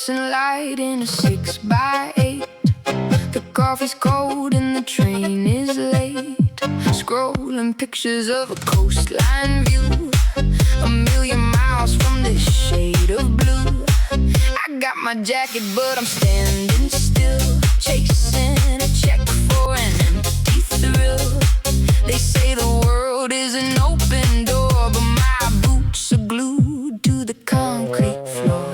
fluorescent light in a 6x8. The coffee's cold and the train is late. Scrolling pictures of a coastline view, a million miles from this shade of blue. I got my jacket but I'm standing still, chasing a check for an empty thrill. They say the world is an open door, but my boots are glued to the concrete floor.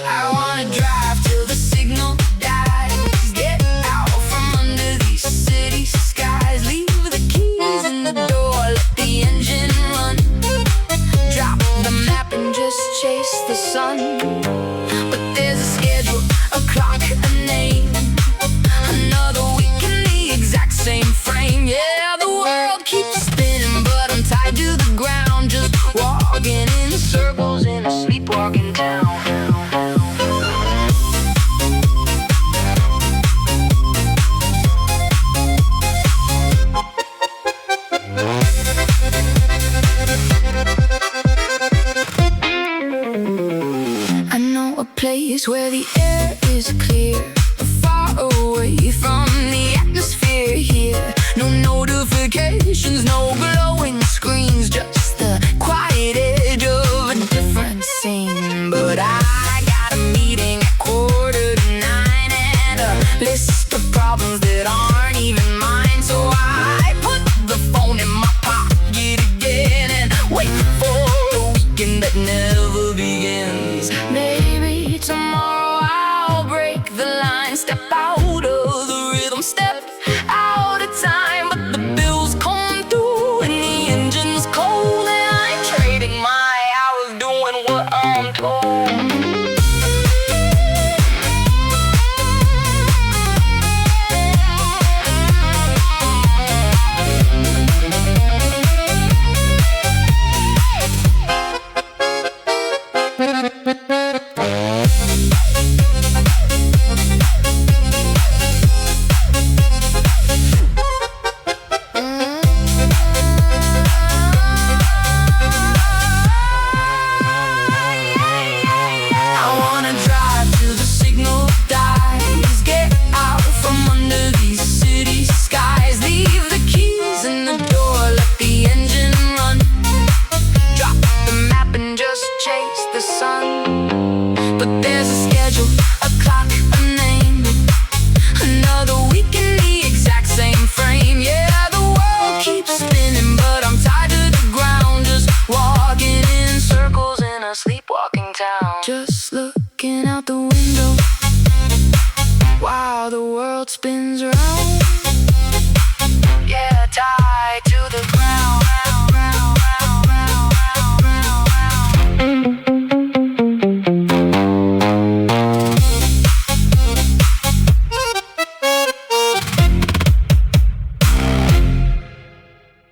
I wanna drive till the signal dies, get out from under these city skies, leave the keys in the door, let the engine run, drop the map and just chase the sun. But there's a schedule, a clock, a name, another week in the exact same frame. Yeah, the world keeps spinning, but I'm tied to the ground, just walking in circles in a sleepwalking town. I know a place where the air is clear, far away from the atmosphere here. No notifications, no glowing screens, just the quiet edge of a different scene. But I got a meeting at 8:45 and a list of problems that aren't even mine. So I put the phone in my pocket again and wait for a weekend that never begins. Maybe tomorrow I'll break the line, step out of the rhythm, step out of time. But the bills come through and the engine's cold, and I ain't trading my hours doing what I'm told. But there's a schedule, a clock, a name, another week in the exact same frame. Yeah, the world keeps spinning, but I'm tied to the ground, just walking in circles in a sleepwalking town. Just looking out the window while the world spins around.